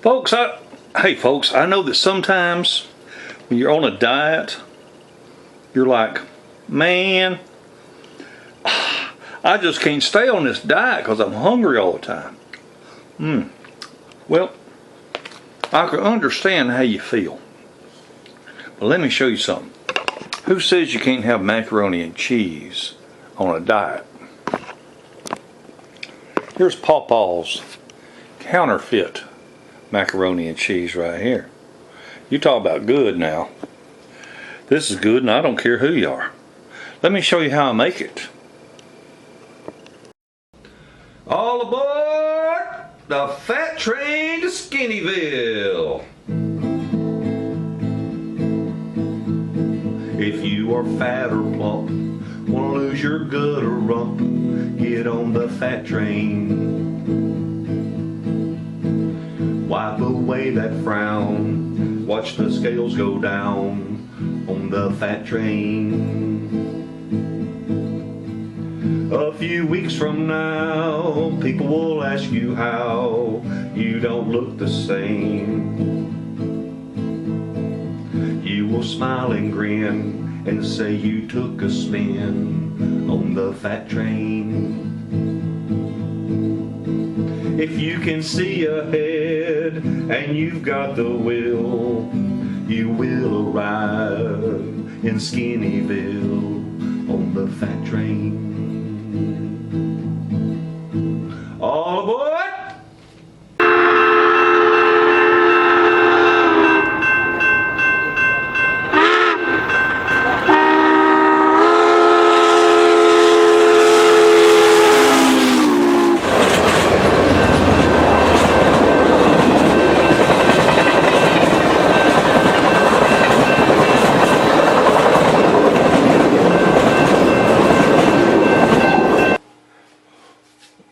Hey folks, I know that sometimes when you're on a diet, you're like, man, I just can't stay on this diet because I'm hungry all the time. Well, I can understand how you feel. But let me show you something. Who says you can't have macaroni and cheese on a diet? Here's PawPaw's Counterfeit macaroni and cheese right here. You talk about good now. This is good and I don't care who you are. Let me show you how I make it. All aboard the fat train to Skinnyville. If you are fat or plump, wanna lose your gut or rump, get on the fat train. Wipe away that frown, watch the scales go down on the fat train. A few weeks from now, people will ask you how you don't look the same. You will smile and grin and say you took a spin on the fat train. If you can see ahead and you've got the will, you will arrive in Skinnyville on the fat train. All aboard!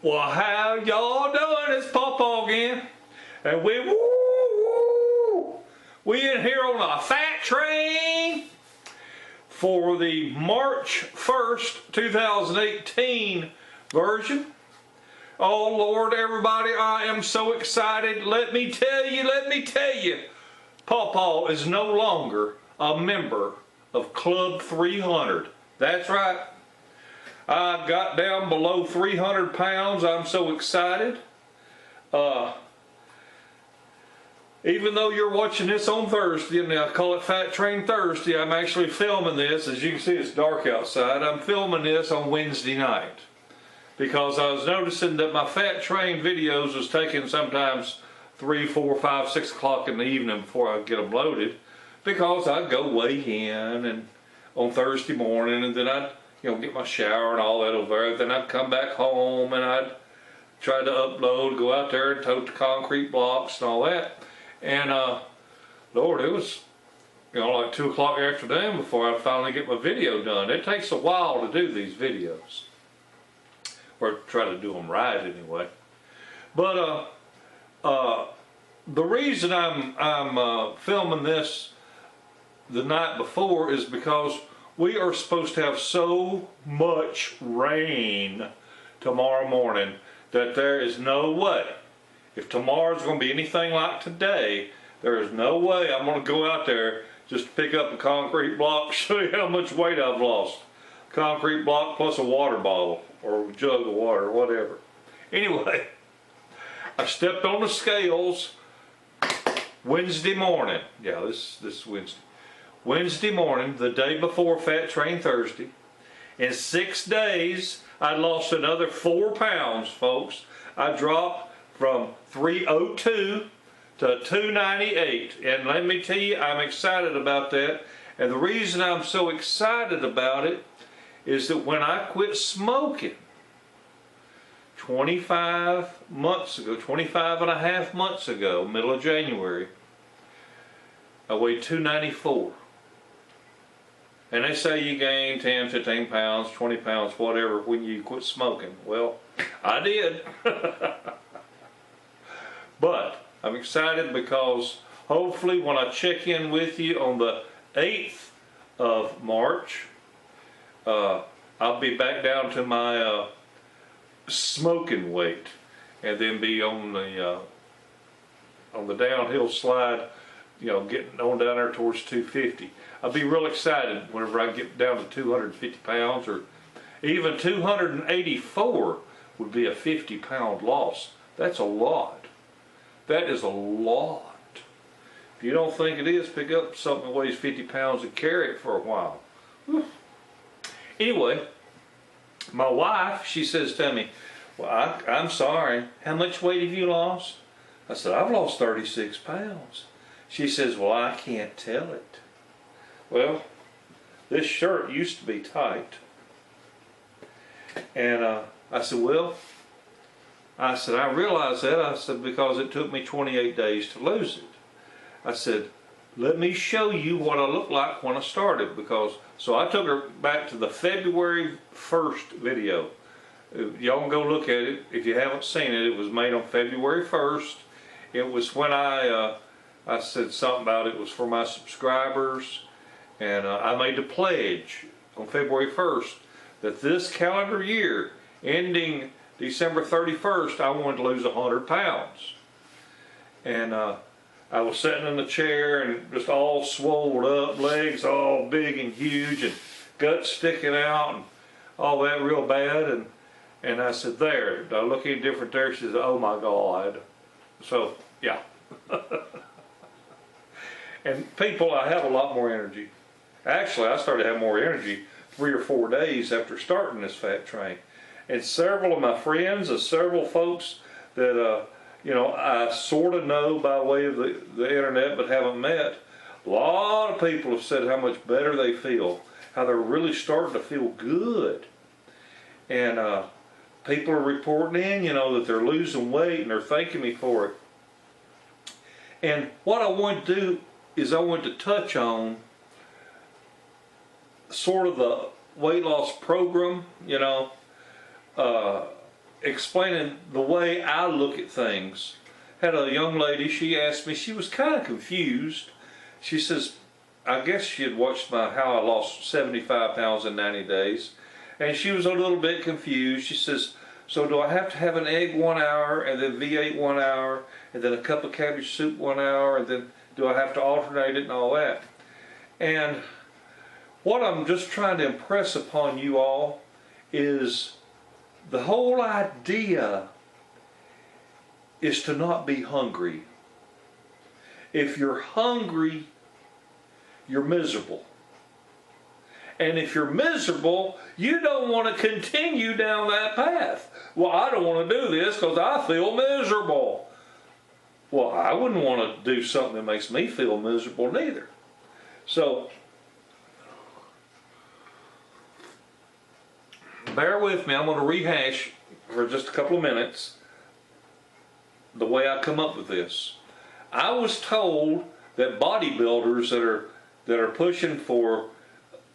Well, how y'all doing? It's PawPaw again, and we in here on a fat train for the March 1st, 2018 version. Oh Lord, everybody, I am so excited. Let me tell you, PawPaw is no longer a member of Club 300. That's right. I got down below 300 pounds. I'm so excited. Even though you're watching this on Thursday, and I call it Fat Train Thursday, I'm actually filming this. As you can see, it's dark outside. I'm filming this on Wednesday night because I was noticing that my Fat Train videos was taking sometimes 3, 4, 5, 6 o'clock in the evening before I get them loaded, because I'd go weigh in and on Thursday morning, and then I'd get my shower and all that over there. Then I'd come back home and I'd try to upload, go out there and tote the concrete blocks and all that. And Lord, it was like 2 o'clock afternoon before I finally get my video done. It takes a while to do these videos, or try to do them right anyway. But the reason I'm filming this the night before is because we are supposed to have so much rain tomorrow morning that there is no way, if tomorrow's going to be anything like today, there is no way I'm going to go out there just to pick up a concrete block, show you how much weight I've lost. Concrete block plus a water bottle or a jug of water, whatever. Anyway, I stepped on the scales Wednesday morning. Yeah, this is Wednesday. Wednesday morning, the day before Fat Train Thursday. In 6 days, I lost another 4 pounds, folks. I dropped from 302 to 298. And let me tell you, I'm excited about that. And the reason I'm so excited about it is that when I quit smoking 25 and a half months ago, middle of January, I weighed 294. And they say you gain 10, 15 pounds, 20 pounds, whatever, when you quit smoking. Well, I did. But I'm excited because hopefully when I check in with you on the 8th of March, I'll be back down to my smoking weight, and then be on the on the downhill slide, you know, getting on down there towards 250. I'll be real excited whenever I get down to 250 pounds, or even 284 would be a 50-pound loss. That's a lot. That is a lot. If you don't think it is, pick up something that weighs 50 pounds and carry it for a while. Whew. Anyway, my wife, she says to me, well, I'm sorry, how much weight have you lost? I said, I've lost 36 pounds. She says, well, I can't tell it. Well, this shirt used to be tight. And I said, well, I realized that. I said, because it took me 28 days to lose it. I said, let me show you what I looked like when I started. So I took her back to the February 1st video. Y'all can go look at it. If you haven't seen it, it was made on February 1st. It was when I said something about it was for my subscribers. And I made the pledge on February 1st that this calendar year, ending December 31st, I wanted to lose 100 pounds. And I was sitting in the chair and just all swollen up, legs all big and huge, and guts sticking out, and all that real bad. And I said, there, do I look any different there? She said, oh my God. So, yeah. And people, I have a lot more energy. Actually, I started to have more energy 3 or 4 days after starting this fat train. And several of my friends and several folks that, you know, I sort of know by way of the internet but haven't met, a lot of people have said how much better they feel, how they're really starting to feel good. And people are reporting in, you know, that they're losing weight and they're thanking me for it. And what I want to do is I want to touch on sort of the weight loss program, you know, explaining the way I look at things. Had a young lady, she asked me, she was kind of confused. She says, I guess she had watched how I lost 75 pounds in 90 days. And she was a little bit confused. She says, so do I have to have an egg 1 hour, and then V8 1 hour, and then a cup of cabbage soup 1 hour, and then do I have to alternate it and all that? And what I'm just trying to impress upon you all is the whole idea is to not be hungry. If you're hungry, you're miserable. And if you're miserable, you don't want to continue down that path. Well, I don't want to do this because I feel miserable. Well, I wouldn't want to do something that makes me feel miserable neither. So, bear with me. I'm going to rehash for just a couple of minutes the way I come up with this. I was told that bodybuilders that are pushing for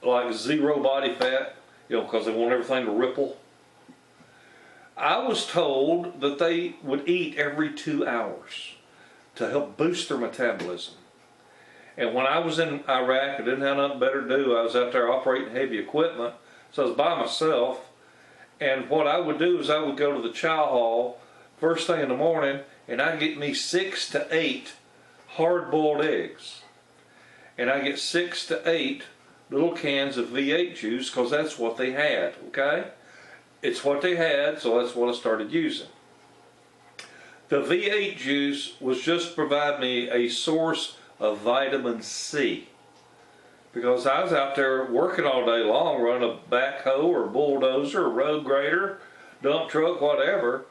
like zero body fat, you know, because they want everything to ripple. I was told that they would eat every 2 hours to help boost their metabolism. And when I was in Iraq, I didn't have nothing better to do. I was out there operating heavy equipment, so I was by myself. And what I would do is I would go to the chow hall first thing in the morning, and I'd get me 6 to 8 hard-boiled eggs. And I get 6 to 8 little cans of V8 juice, because that's what they had, okay? It's what they had, so that's what I started using. The V8 juice was just to provide me a source of vitamin C, because I was out there working all day long, running a backhoe or a bulldozer or road grader, dump truck, whatever.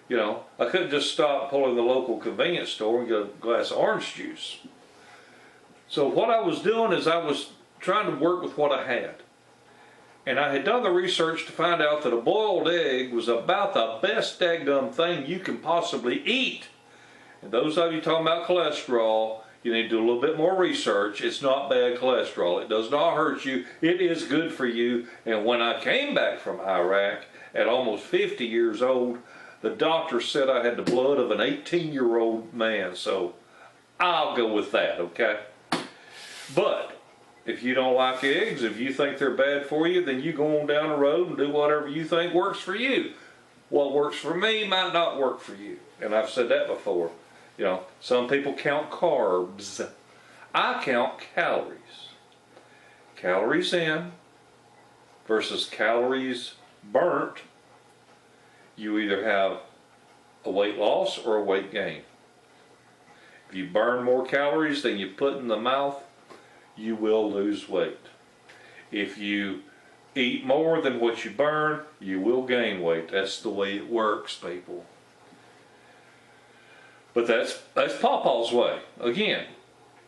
You know, I couldn't just stop pulling the local convenience store and get a glass of orange juice. So what I was doing is I was trying to work with what I had. And I had done the research to find out that a boiled egg was about the best daggum thing you can possibly eat. And those of you talking about cholesterol, you need to do a little bit more research. It's not bad cholesterol. It does not hurt you. It is good for you. And when I came back from Iraq at almost 50 years old, the doctor said I had the blood of an 18-year-old man. So I'll go with that, okay? But if you don't like eggs, if you think they're bad for you, then you go on down the road and do whatever you think works for you. What works for me might not work for you. And I've said that before. You know, some people count carbs. I count calories. Calories in versus calories burnt. You either have a weight loss or a weight gain. If you burn more calories than you put in the mouth, you will lose weight. If you eat more than what you burn, you will gain weight. That's the way it works, people. But that's PawPaw's way. Again,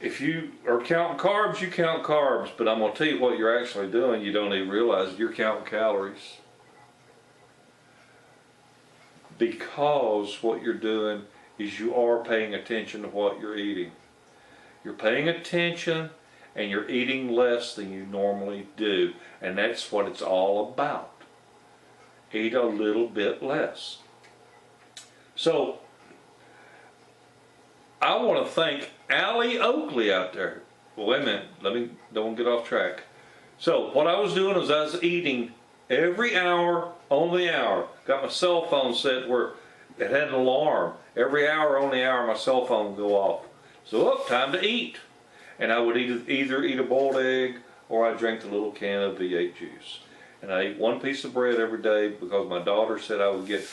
if you are counting carbs, you count carbs. But I'm going to tell you what you're actually doing. You don't even realize you're counting calories. Because what you're doing is you are paying attention to what you're eating. You're paying attention and you're eating less than you normally do. And that's what it's all about. Eat a little bit less. So, I want to thank Allie Oakley out there. Well, wait a minute, don't get off track. So, what I was doing is I was eating every hour on the hour. Got my cell phone set where it had an alarm. Every hour on the hour my cell phone would go off. So, time to eat. And I would either eat a boiled egg or I drank a little can of V8 juice. And I ate one piece of bread every day because my daughter said I would get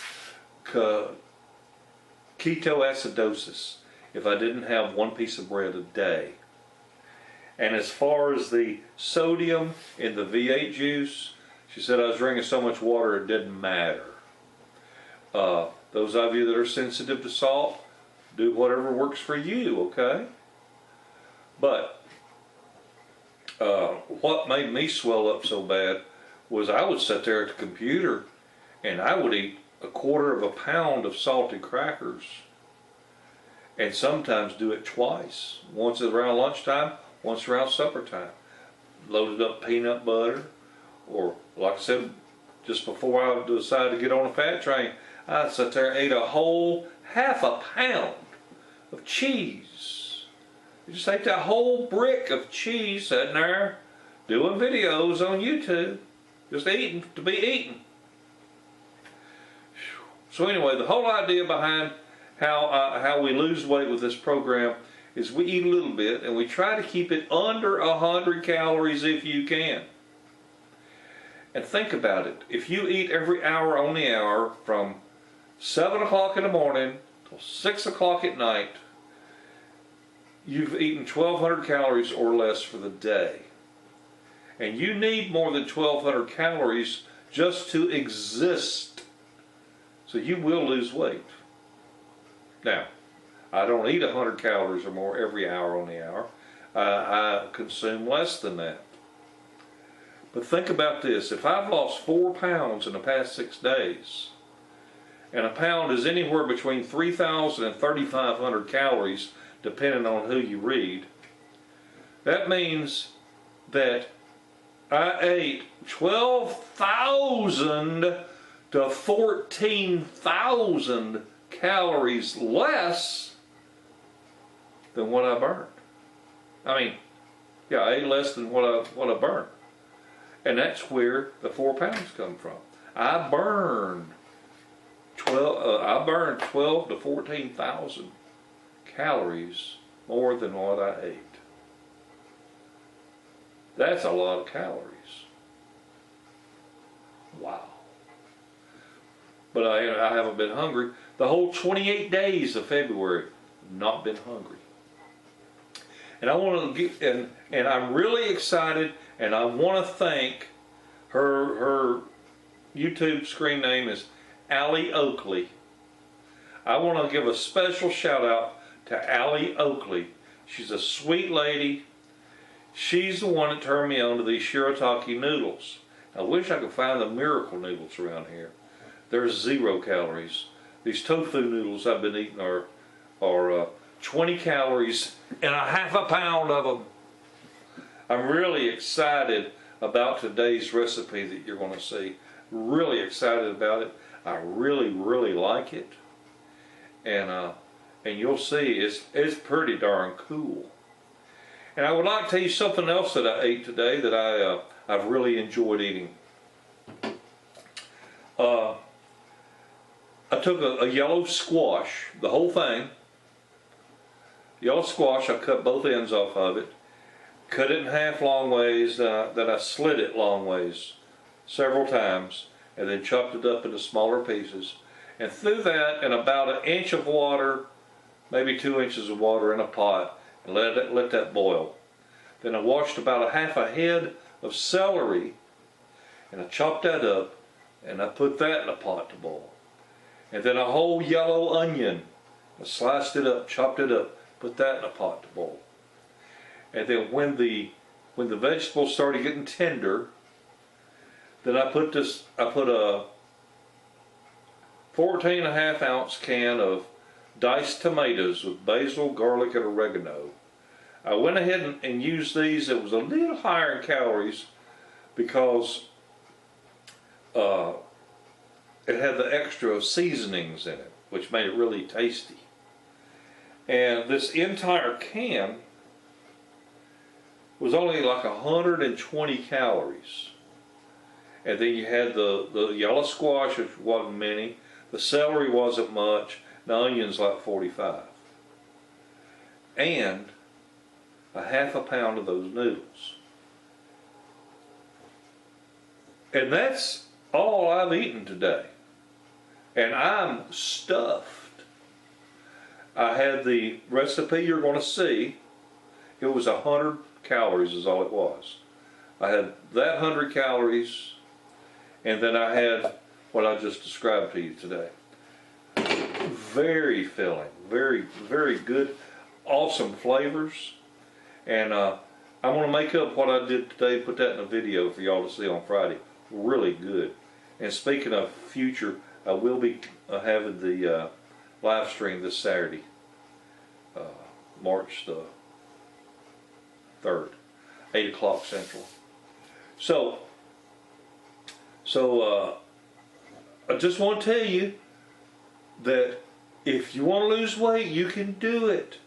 ketoacidosis if I didn't have one piece of bread a day. And as far as the sodium in the V8 juice, she said I was drinking so much water it didn't matter. Those of you that are sensitive to salt, do whatever works for you, okay? But what made me swell up so bad was I would sit there at the computer and I would eat a quarter of a pound of salted crackers. And sometimes do it twice. Once around lunchtime, once around supper time. Loaded up peanut butter, or like I said, just before I decided to get on a fat train, I sat there and ate a whole half a pound of cheese. You just ate that whole brick of cheese sitting there doing videos on YouTube. Just eating to be eaten. So anyway, the whole idea behind how we lose weight with this program is we eat a little bit and we try to keep it under 100 calories if you can. And think about it. If you eat every hour on the hour from 7 o'clock in the morning till 6 o'clock at night, you've eaten 1,200 calories or less for the day. And you need more than 1,200 calories just to exist. So you will lose weight. Now, I don't eat 100 calories or more every hour on the hour. I consume less than that. But think about this. If I've lost 4 pounds in the past 6 days, and a pound is anywhere between 3,000 and 3,500 calories, depending on who you read, that means that I ate 12,000 to 14,000 calories less than what I burned. I mean, yeah, I ate less than what I burned. And that's where the 4 pounds come from. I burned 12 to 14,000 calories more than what I ate. That's a lot of calories. Wow. But I haven't been hungry. The whole 28 days of February, not been hungry. And I want to get, and I'm really excited, and I want to thank her YouTube screen name is Allie Oakley. I want to give a special shout out to Allie Oakley. She's a sweet lady. She's the one that turned me on to these Shirataki noodles. I wish I could find the miracle noodles around here. There's 0 calories. These tofu noodles I've been eating are 20 calories and a half a pound of them. I'm really excited about today's recipe that you're going to see. Really excited about it. I really, really like it. And you'll see it's pretty darn cool. And I would like to tell you something else that I ate today that I've really enjoyed eating. I took a yellow squash, the whole thing, Yellow squash, I cut both ends off of it, cut it in half long ways, then I slit it long ways several times, and then chopped it up into smaller pieces, and threw that in about 1 inch of water, maybe 2 inches of water in a pot, and let that boil. Then I washed about 1/2 head of celery, and I chopped that up, and I put that in a pot to boil. And then a whole yellow onion, I sliced it up, chopped it up, put that in a pot to boil. And then when the vegetables started getting tender, then I put a 14.5 ounce can of diced tomatoes with basil, garlic, and oregano. I went ahead and used these. It was a little higher in calories because it had the extra seasonings in it, which made it really tasty. And this entire can was only like 120 calories. And then you had the yellow squash, which wasn't many. The celery wasn't much. The onions like 45. And 1/2 pound of those noodles. And that's all I've eaten today. And I'm stuffed. I had the recipe you're going to see. It was 100 calories is all it was. I had that 100 calories, and then I had what I just described to you today. Very filling, very, very good, awesome flavors. And I'm going to make up what I did today, put that in a video for y'all to see on Friday. Really good. And speaking of future, I will be having the live stream this Saturday, March the 3rd, 8 o'clock Central. So I just want to tell you that if you want to lose weight, you can do it.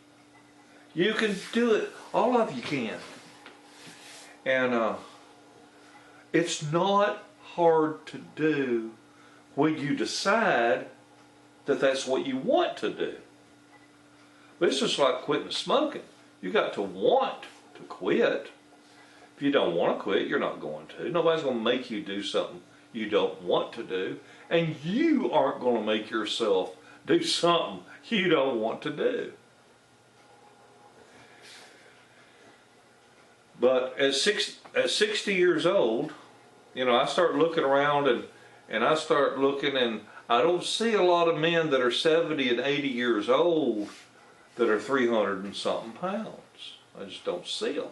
You can do it. All of you can. And it's not hard to do when you decide that that's what you want to do. But it's just like quitting smoking. You got to want to quit. If you don't want to quit, you're not going to. Nobody's going to make you do something you don't want to do. And you aren't going to make yourself do something you don't want to do. But at 60 years old, you know, I start looking around and I start looking, and I don't see a lot of men that are 70 and 80 years old that are 300 and something pounds. I just don't see them.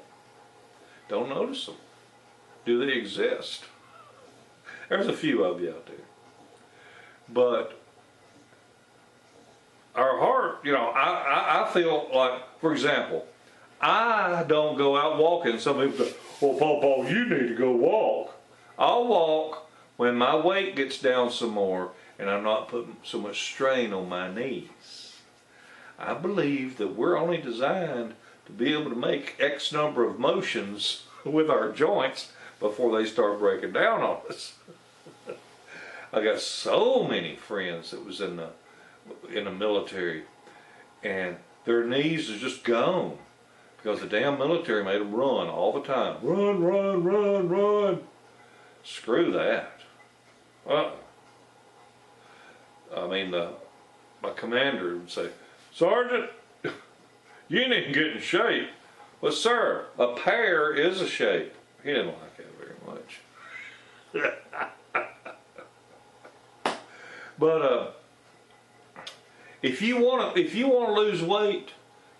Don't notice them. Do they exist? There's a few of you out there. But our heart, you know, I feel like, for example, I don't go out walking. Some people go, well, Pawpaw, you need to go walk. I'll walk when my weight gets down some more and I'm not putting so much strain on my knees. I believe that we're only designed to be able to make X number of motions with our joints before they start breaking down on us. I got so many friends that was in the military, and their knees are just gone because the damn military made them run all the time. Run, run, run, run. Screw that. I mean, my commander would say, Sergeant, you need to get in shape. Well, sir, a pear is a shape. He didn't like that very much. But if you want to lose weight,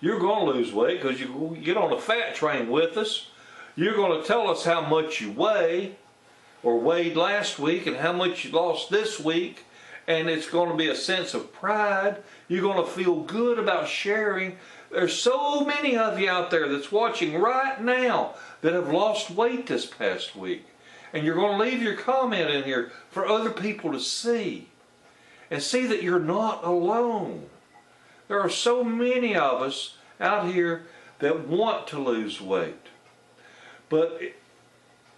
you're going to lose weight because you get on the fat train with us. You're going to tell us how much you weigh or weighed last week and how much you lost this week, and it's going to be a sense of pride. You're going to feel good about sharing. There's so many of you out there that's watching right now that have lost weight this past week, and you're going to leave your comment in here for other people to see and see that you're not alone. There are so many of us out here that want to lose weight, but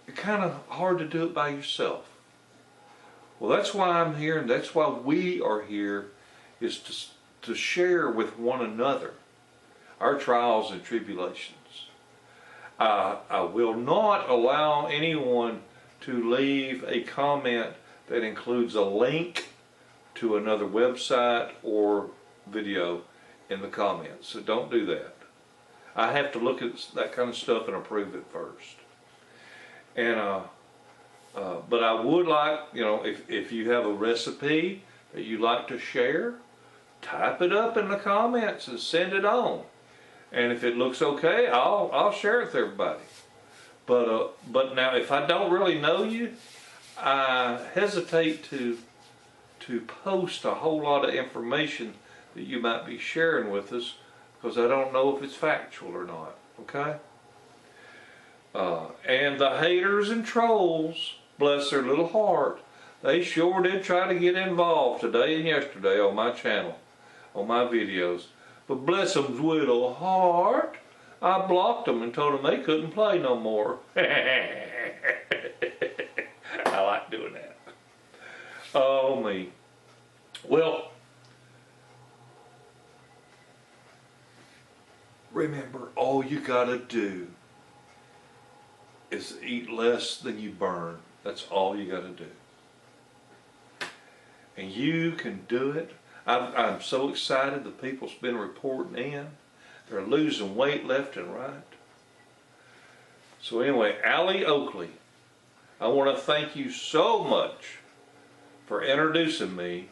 it's kind of hard to do it by yourself. Well, that's why I'm here, and that's why we are here, is to share with one another. our trials and tribulations. I will not allow anyone to leave a comment that includes a link to another website or video in the comments. So don't do that. I have to look at that kind of stuff and approve it first. And but I would like, you know, if you have a recipe that you like to share, type it up in the comments and send it on. And if it looks okay, I'll share it with everybody. But now if I don't really know you, I hesitate to post a whole lot of information that you might be sharing with us, because I don't know if it's factual or not. Okay? And the haters and trolls, bless their little heart, they sure did try to get involved today and yesterday on my channel, on my videos. But bless them's little heart, I blocked them and told them they couldn't play no more. I like doing that. Oh me. Well, remember, all you gotta do is eat less than you burn. That's all you gotta do. And you can do it. I'm so excited. The people's been reporting in. They're losing weight left and right. So anyway, Allie Oakley, I want to thank you so much for introducing me,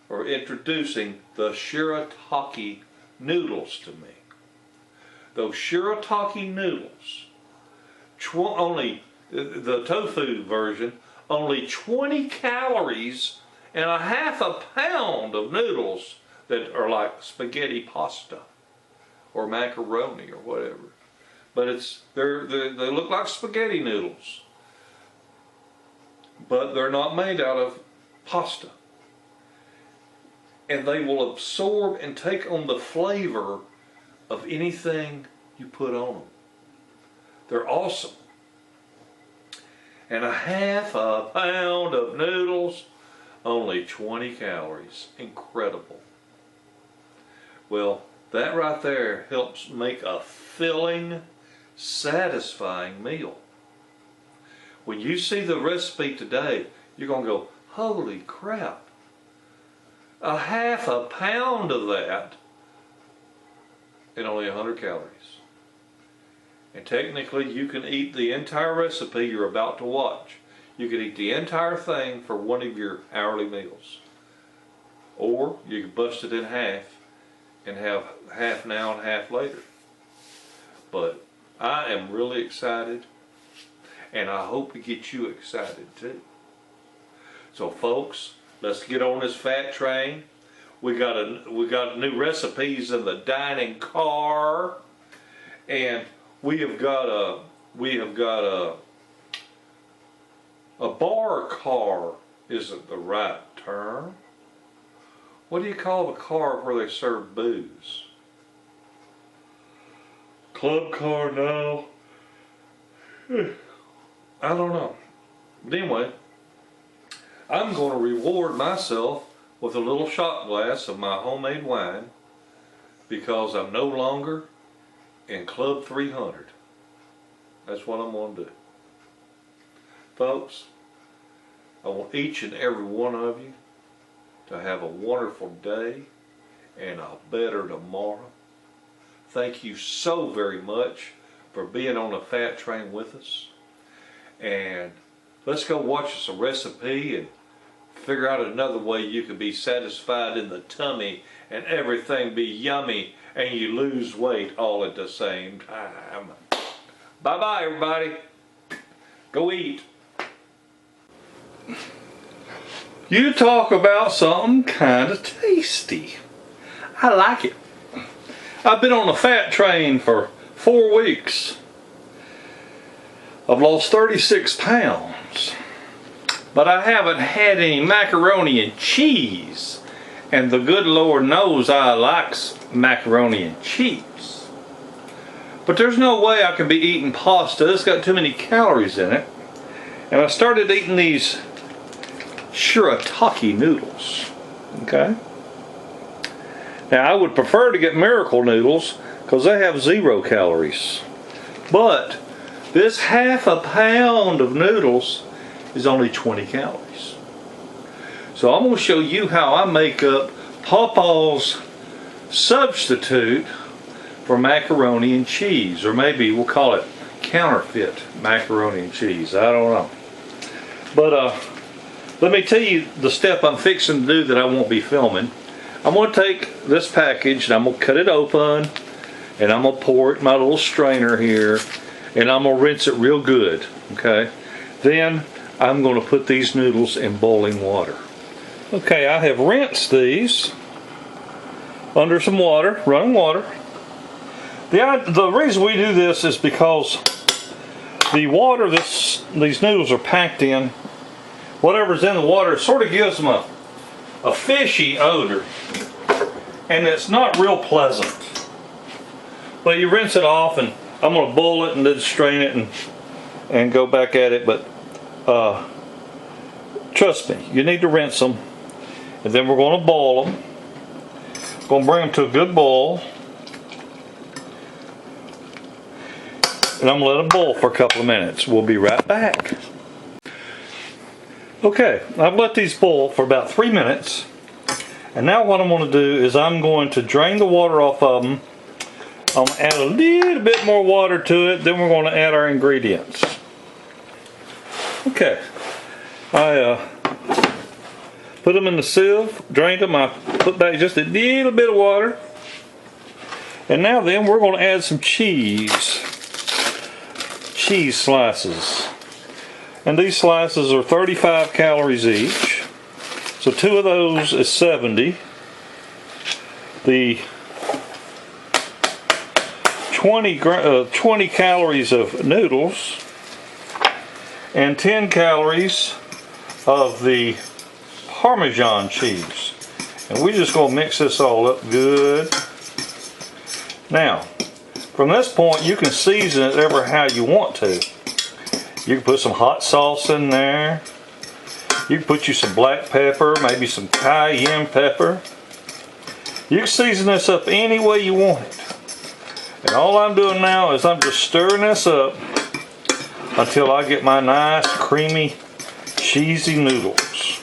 or introducing the Shirataki noodles to me. Those Shirataki noodles, only the tofu version, only 20 calories and a half a pound of noodles that are like spaghetti pasta or macaroni or whatever. But they look like spaghetti noodles, but they're not made out of pasta. And they will absorb and take on the flavor of anything you put on them. They're awesome. And a half a pound of noodles, only 20 calories. Incredible. Well, that right there helps make a filling, satisfying meal. When you see the recipe today, you're going to go, holy crap. A half a pound of that and only 100 calories. And technically you can eat the entire recipe you're about to watch. You could eat the entire thing for one of your hourly meals. Or you could bust it in half and have half now and half later. But I am really excited, and I hope to get you excited too. So folks, let's get on this fat train. We got new recipes in the dining car, and we have got a bar car isn't the right term. What do you call the car where they serve booze? Club car now? I don't know. But anyway, I'm going to reward myself with a little shot glass of my homemade wine, because I'm no longer in Club 300. That's what I'm going to do. Folks, I want each and every one of you to have a wonderful day and a better tomorrow. Thank you so very much for being on the fat train with us. And let's go watch us a recipe and figure out another way you can be satisfied in the tummy and everything be yummy and you lose weight all at the same time. Bye-bye, everybody. Go eat. You talk about something kind of tasty. I like it. I've been on the fat train for 4 weeks. I've lost 36 pounds. But I haven't had any macaroni and cheese. And the good Lord knows I likes macaroni and cheese. But there's no way I can be eating pasta. It's got too many calories in it. And I started eating these Shirataki noodles. Okay? Now I would prefer to get Miracle noodles because they have 0 calories. But this half a pound of noodles is only 20 calories. So I'm going to show you how I make up PawPaw's substitute for macaroni and cheese, or maybe we'll call it counterfeit macaroni and cheese. I don't know. But let me tell you the step I'm fixing to do that I won't be filming. I'm going to take this package and I'm going to cut it open and I'm going to pour it in my little strainer here and I'm going to rinse it real good. Okay. Then I'm going to put these noodles in boiling water. Okay, I have rinsed these under some water, running water. The reason we do this is because the water these noodles are packed in, whatever's in the water, sort of gives them a fishy odor, and it's not real pleasant. But you rinse it off, and I'm going to boil it and then strain it and go back at it. But trust me, you need to rinse them, and then we're going to boil them. Going to bring them to a good boil. And I'm going to let them boil for a couple of minutes. We'll be right back. Okay, I've let these boil for about 3 minutes. And now what I'm going to do is I'm going to drain the water off of them. I'm going to add a little bit more water to it. Then we're going to add our ingredients. Okay, I put them in the sieve, drained them. I put back just a little bit of water. And now then we're going to add some cheese slices, and these slices are 35 calories each, so 2 of those is 70. The 20 calories of noodles and 10 calories of the Parmesan cheese, and we're just going to mix this all up good. Now from this point, you can season it ever how you want to. You can put some hot sauce in there. You can put you some black pepper, maybe some cayenne pepper. You can season this up any way you want it. And all I'm doing now is I'm just stirring this up until I get my nice, creamy, cheesy noodles.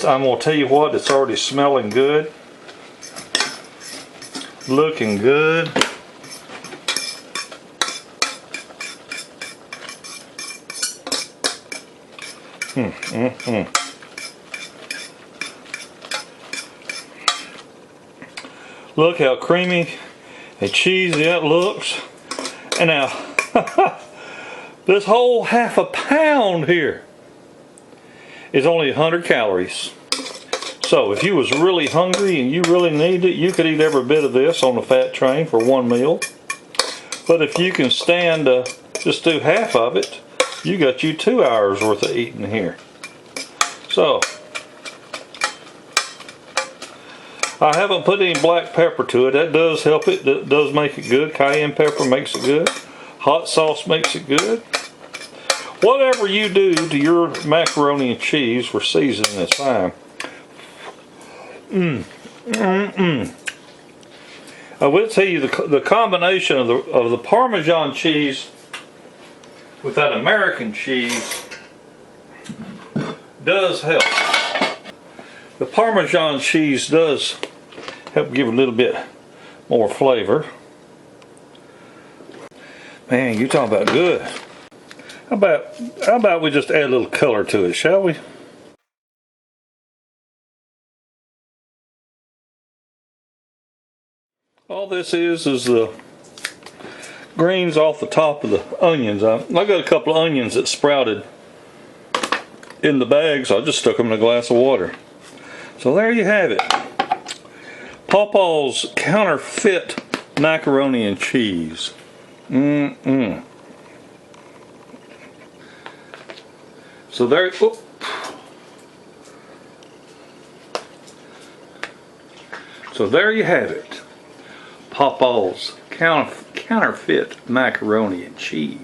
I'm going to tell you what, it's already smelling good. Looking good. Look how creamy and cheesy that looks. And now, this whole half a pound here is only 100 calories. So if you was really hungry and you really need it, you could eat every bit of this on the fat train for one meal. But if you can stand just do half of it, you got you 2 hours worth of eating here. So I haven't put any black pepper to it. That does help it. That does make it good. Cayenne pepper makes it good. Hot sauce makes it good. Whatever you do to your macaroni and cheese for seasoning is fine. I will tell you the combination of the Parmesan cheese with that American cheese does help. The Parmesan cheese does help give a little bit more flavor. Man, you talking about good. How about we just add a little color to it, shall we? All this is the greens off the top of the onions. I got a couple of onions that sprouted in the bag, so I just stuck them in a glass of water. So there you have it. PawPaw's Counterfeit macaroni and cheese. So there. So there you have it. PawPaw's Counterfeit macaroni and cheese.